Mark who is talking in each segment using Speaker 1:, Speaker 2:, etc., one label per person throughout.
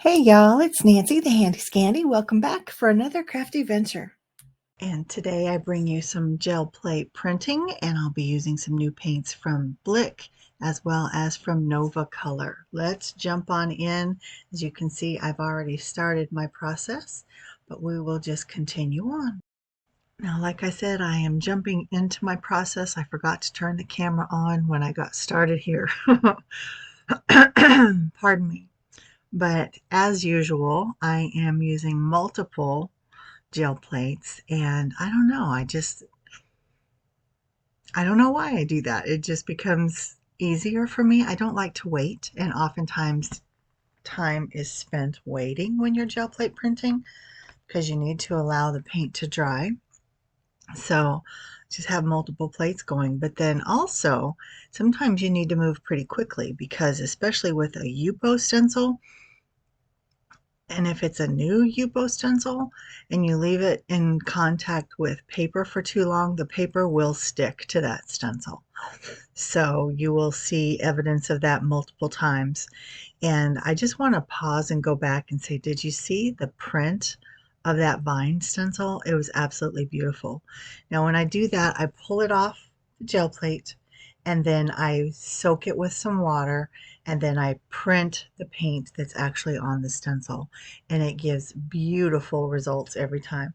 Speaker 1: Hey y'all, it's Nancy the Handy Scandy. Welcome back for another crafty venture. And today I bring you some gel plate printing, and I'll be using some new paints from Blick as well as from Muwah Color. Let's jump on in. As you can see, I've already started my process, but we will just continue on. Now, like I said, I am jumping into my process. I forgot to turn the camera on when I got started here. Pardon me. But as usual, I am using multiple gel plates, and I don't know, I don't know why I do that. It just becomes easier for me. I don't like to wait, and oftentimes time is spent waiting when you're gel plate printing because you need to allow the paint to dry. So just have multiple plates going, but then also sometimes you need to move pretty quickly because especially with a UPO stencil, and if it's a new UPO stencil and you leave it in contact with paper for too long, the paper will stick to that stencil. So you will see evidence of that multiple times. And I just want to pause and go back and say, did you see the print of that vine stencil? It was absolutely beautiful. Now when I do that, I pull it off the gel plate and then I soak it with some water, and then I print the paint that's actually on the stencil, and it gives beautiful results every time.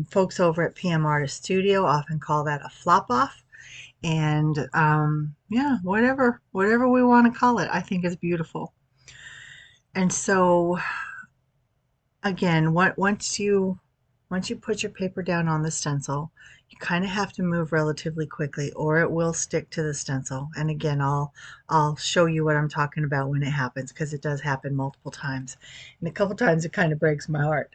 Speaker 1: Folks over at PM Artist Studio often call that a flop off, and yeah, whatever we want to call it, I think is beautiful. And so again, once you put your paper down on the stencil, you kind of have to move relatively quickly or it will stick to the stencil. And again, I'll show you what I'm talking about when it happens, because it does happen multiple times. And a couple times it kind of breaks my heart.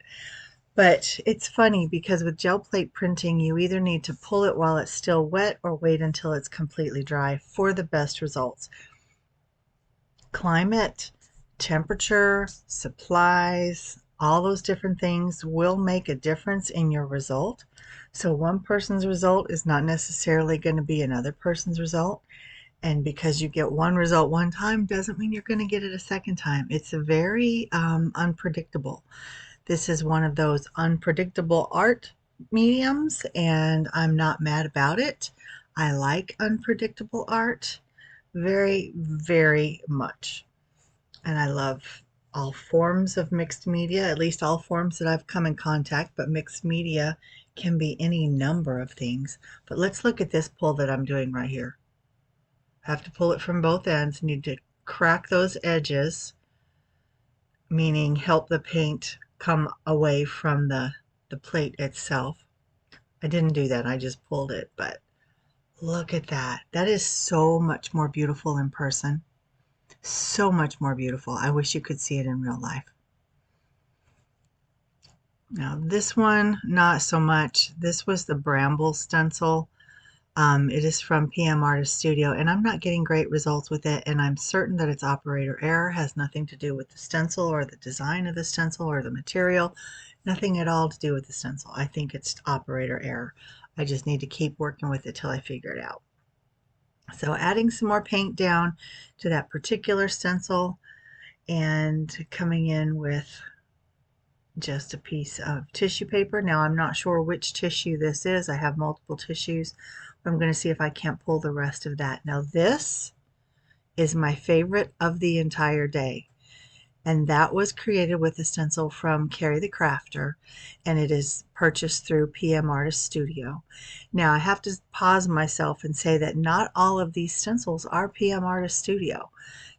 Speaker 1: But it's funny because with gel plate printing, you either need to pull it while it's still wet or wait until it's completely dry for the best results. Climate, temperature, supplies, all those different things will make a difference in your result. So one person's result is not necessarily going to be another person's result. And because you get one result one time doesn't mean you're going to get it a second time. It's a very unpredictable. This is one of those unpredictable art mediums, and I'm not mad about it. I like unpredictable art very, very much. And I love all forms of mixed media, at least all forms that I've come in contact, but mixed media can be any number of things. But let's look at this pull that I'm doing right here. I have to pull it from both ends. Need to crack those edges, meaning help the paint come away from the plate itself. I didn't do that, I just pulled it, but look at that. That is so much more beautiful in person. So much more beautiful. I wish you could see it in real life. Now this one, not so much. This was the Bramble stencil. It is from PM Artist Studio, and I'm not getting great results with it, and I'm certain that it's operator error. Has nothing to do with the stencil or the design of the stencil or the material. Nothing at all to do with the stencil. I think it's operator error. I just need to keep working with it till I figure it out. So adding some more paint down to that particular stencil and coming in with just a piece of tissue paper. Now I'm not sure which tissue this is. I have multiple tissues. But I'm going to see if I can't pull the rest of that. Now this is my favorite of the entire day. And that was created with a stencil from Carrie the Crafter, and it is purchased through PM Artist Studio. Now I have to pause myself and say that not all of these stencils are PM Artist Studio.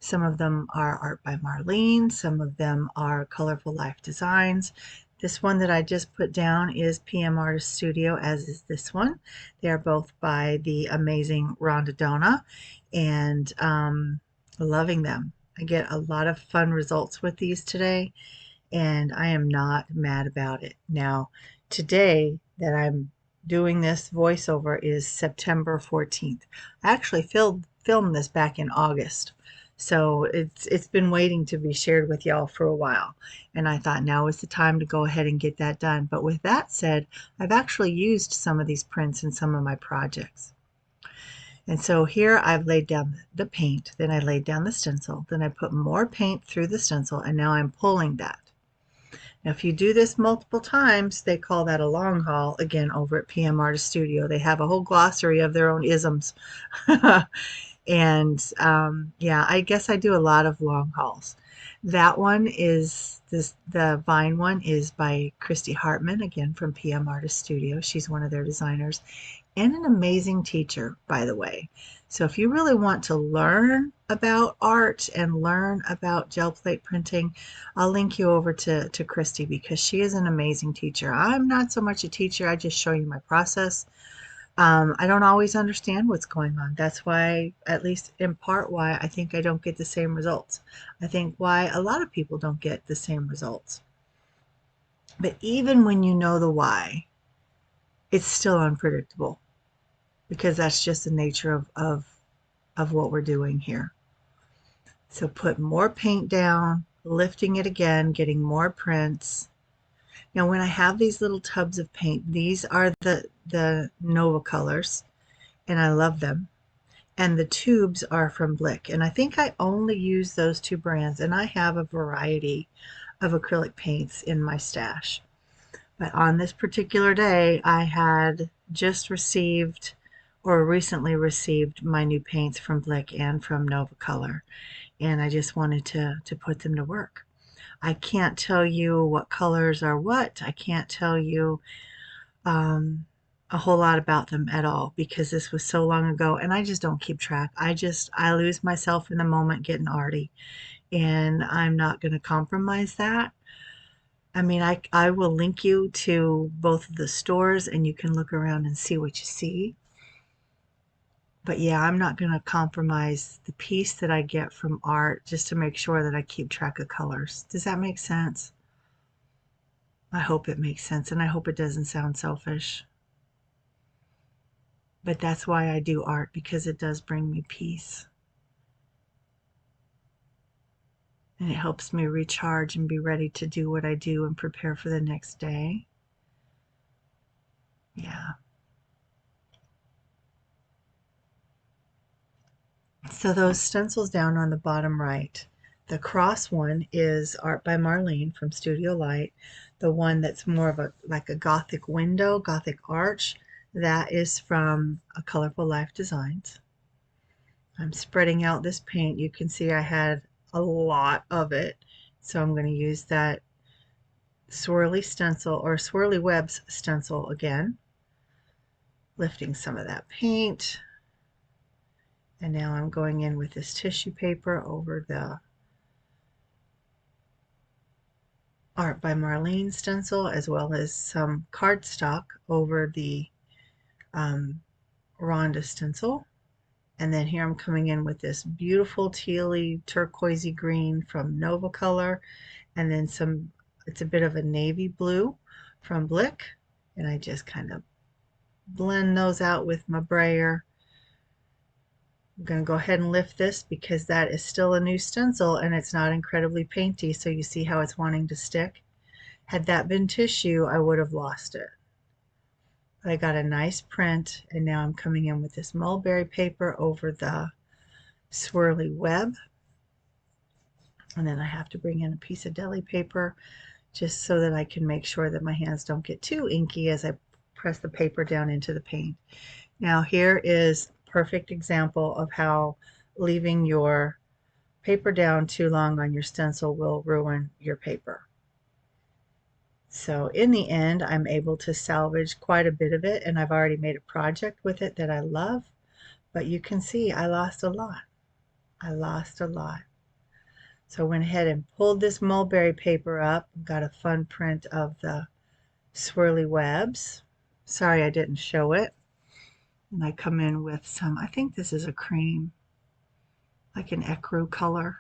Speaker 1: Some of them are Art by Marlene, some of them are Colorful Life Designs. This one that I just put down is PM Artist Studio, as is this one. They are both by the amazing Rhonda Donna, and loving them. I get a lot of fun results with these today, and I am not mad about it. Now, today that I'm doing this voiceover is September 14th. I actually filmed this back in August, so it's been waiting to be shared with y'all for a while, and I thought now is the time to go ahead and get that done. But with that said, I've actually used some of these prints in some of my projects. And so here I've laid down the paint, then I laid down the stencil, then I put more paint through the stencil, and now I'm pulling that. Now, if you do this multiple times, they call that a long haul. Again, over at PM Artist Studio, they have a whole glossary of their own isms. And yeah, I guess I do a lot of long hauls. That one is the vine one is by Christy Hartman, again from PM Artist Studio. She's one of their designers and an amazing teacher, by the way. So if you really want to learn about art and learn about gel plate printing, I'll link you over to Christy because she is an amazing teacher. I'm not so much a teacher, I just show you my process. I don't always understand what's going on. That's why, at least in part, why I think I don't get the same results. I think why a lot of people don't get the same results. But even when you know the why, it's still unpredictable because that's just the nature of what we're doing here. So put more paint down, lifting it again, getting more prints. Now when I have these little tubs of paint, these are the Nova colors, and I love them. And the tubes are from Blick. And I think I only use those two brands, and I have a variety of acrylic paints in my stash. But on this particular day, I had just received or recently received my new paints from Blick and from Nova Color, and I just wanted to put them to work. I can't tell you what colors are what. I can't tell you a whole lot about them at all because this was so long ago and I just don't keep track. I lose myself in the moment getting arty, and I'm not going to compromise that. I mean, I will link you to both of the stores and you can look around and see what you see. But yeah, I'm not going to compromise the piece that I get from art just to make sure that I keep track of colors. Does that make sense? I hope it makes sense, and I hope it doesn't sound selfish. But that's why I do art, because it does bring me peace. And it helps me recharge and be ready to do what I do and prepare for the next day. Yeah. So those stencils down on the bottom right, the cross one is art by Marlene from Studio Light. The one that's more of a like a Gothic window, Gothic arch, that is from a Colorful Life Designs. I'm spreading out this paint. You can see I had a lot of it. So I'm going to use that swirly stencil or swirly webs stencil again, lifting some of that paint. And now I'm going in with this tissue paper over the Art by Marlene stencil, as well as some cardstock over the Rhonda stencil. And then here I'm coming in with this beautiful tealy turquoisey green from Nova Color, and then it's a bit of a navy blue from Blick, and I just kind of blend those out with my brayer. I'm going to go ahead and lift this because that is still a new stencil and it's not incredibly painty, so you see how it's wanting to stick. Had that been tissue, I would have lost it. But I got a nice print, and now I'm coming in with this mulberry paper over the swirly web. And then I have to bring in a piece of deli paper just so that I can make sure that my hands don't get too inky as I press the paper down into the paint. Now here is a perfect example of how leaving your paper down too long on your stencil will ruin your paper. So in the end, I'm able to salvage quite a bit of it, and I've already made a project with it that I love, but you can see I lost a lot. I lost a lot. So I went ahead and pulled this mulberry paper up, got a fun print of the swirly webs. Sorry I didn't show it. And I come in with some, I think this is a cream, like an ecru color.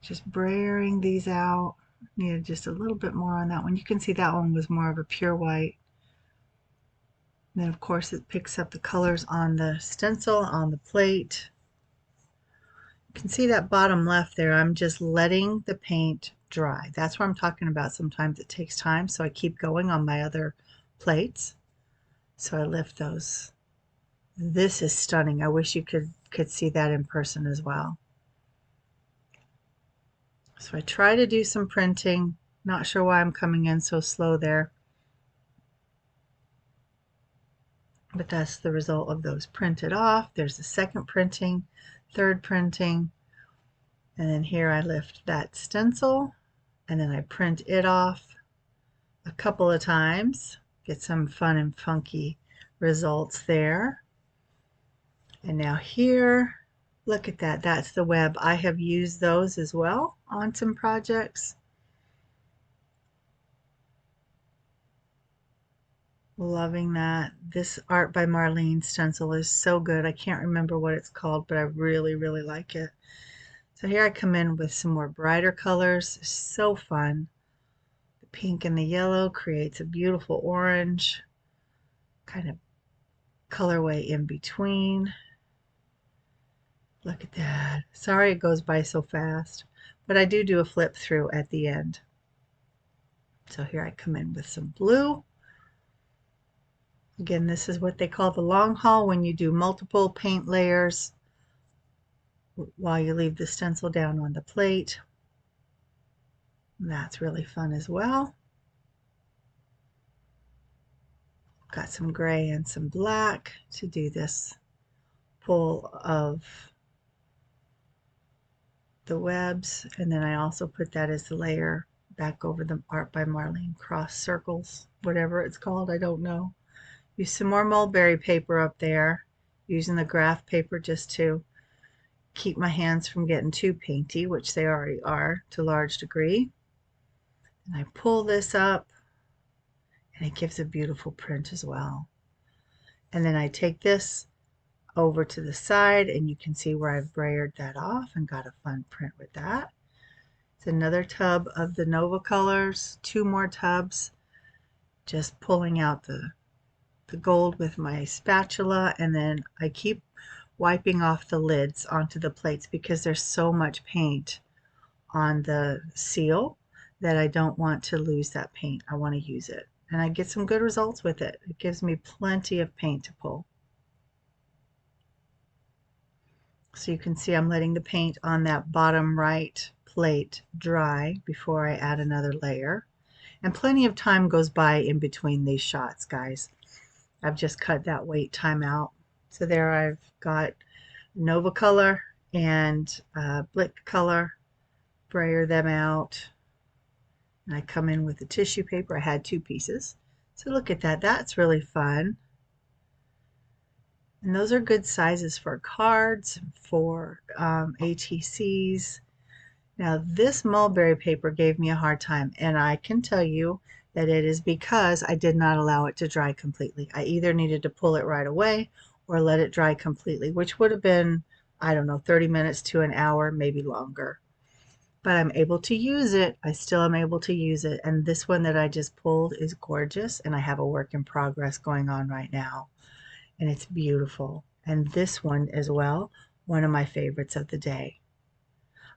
Speaker 1: Just brayering these out. Needed just a little bit more on that one. You can see that one was more of a pure white. And then of course it picks up the colors on the stencil, on the plate. You can see that bottom left there. I'm just letting the paint dry. That's what I'm talking about. Sometimes it takes time, so I keep going on my other plates. So I lift those This is stunning. I wish you could see that in person as well. So I try to do some printing. Not sure why I'm coming in so slow there, but that's the result of those printed off. There's the second printing, third printing, and then here I lift that stencil and then I print it off a couple of times, get some fun and funky results there. And now here, look at that, that's the web. I have used those as well on some projects. Loving that. This Art by Marlene stencil is so good. I can't remember what it's called, but I really, really like it. So here I come in with some more brighter colors. So fun. The pink and the yellow creates a beautiful orange kind of colorway in between. Look at that. Sorry it goes by so fast, but I do a flip through at the end. So here I come in with some blue. Again, this is what they call the long haul when you do multiple paint layers while you leave the stencil down on the plate. And that's really fun as well. Got some gray and some black to do this pull of the webs, and then I also put that as the layer back over the Art by Marlene cross circles, whatever it's called, I don't know. Use some more mulberry paper up there, using the graph paper just to keep my hands from getting too painty, which they already are to a large degree. And I pull this up and it gives a beautiful print as well. And then I take this over to the side and you can see where I've brayered that off and got a fun print with that. It's another tub of the Nova colors, 2 more tubs, just pulling out the gold with my spatula, and then I keep wiping off the lids onto the plates because there's so much paint on the seal that I don't want to lose that paint. I want to use it. And I get some good results with it. It gives me plenty of paint to pull. So you can see I'm letting the paint on that bottom right plate dry before I add another layer. And plenty of time goes by in between these shots, guys. I've just cut that wait time out. So there I've got Nova color and Blick color, brayer them out. And I come in with the tissue paper. I had 2 pieces. So look at that. That's really fun. And those are good sizes for cards, for ATCs. Now this mulberry paper gave me a hard time, and I can tell you that it is because I did not allow it to dry completely. I either needed to pull it right away or let it dry completely, which would have been, I don't know, 30 minutes to an hour, maybe longer. But I'm able to use it. I still am able to use it. And this one that I just pulled is gorgeous, and I have a work in progress going on right now. And it's beautiful. And this one as well, one of my favorites of the day.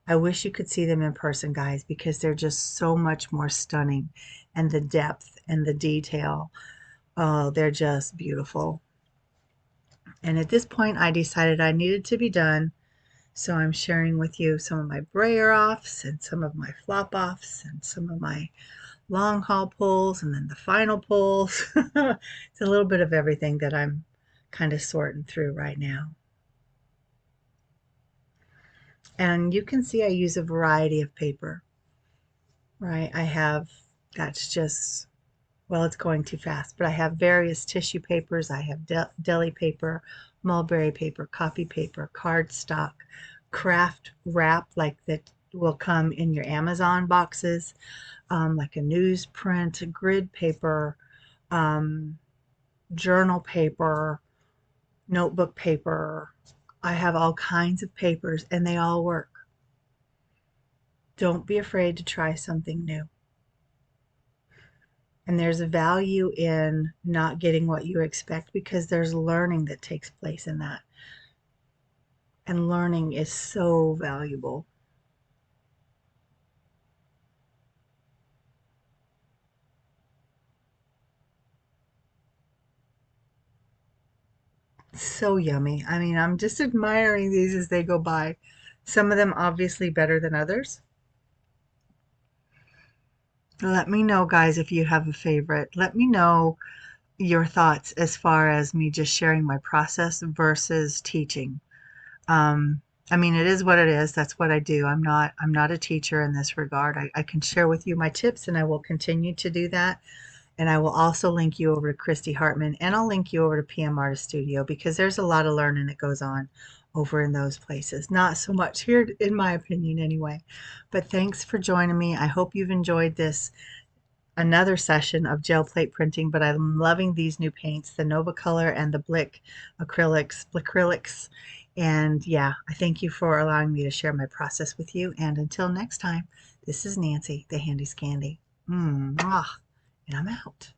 Speaker 1: I wish you could see them in person, guys, because they're just so much more stunning, and the depth and the detail, oh, they're just beautiful. And at this point, I decided I needed to be done, so I'm sharing with you some of my brayer offs and some of my flop offs and some of my long haul pulls and then the final pulls. It's a little bit of everything that I'm kind of sorting through right now. And you can see I use a variety of paper, right? I have, that's just, well, it's going too fast, but I have various tissue papers. I have deli paper, mulberry paper, copy paper, cardstock, craft wrap like that will come in your Amazon boxes, like a newsprint, grid paper, journal paper, notebook paper. I have all kinds of papers and they all work. Don't be afraid to try something new. And there's a value in not getting what you expect because there's learning that takes place in that. And learning is so valuable. So yummy. I mean, I'm just admiring these as they go by. Some of them obviously better than others. Let me know, guys, if you have a favorite. Let me know your thoughts as far as me just sharing my process versus teaching. Um, I mean, it is what it is. That's what I do. I'm not a teacher in this regard. I can share with you my tips, and I will continue to do that. And I will also link you over to Christy Hartman, and I'll link you over to PM Artist Studio because there's a lot of learning that goes on over in those places. Not so much here, in my opinion, anyway. But thanks for joining me. I hope you've enjoyed this another session of gel plate printing, but I'm loving these new paints, the Nova Color and the Blick Acrylics. And yeah, I thank you for allowing me to share my process with you. And until next time, this is Nancy, the Handy Scandy. And I'm out.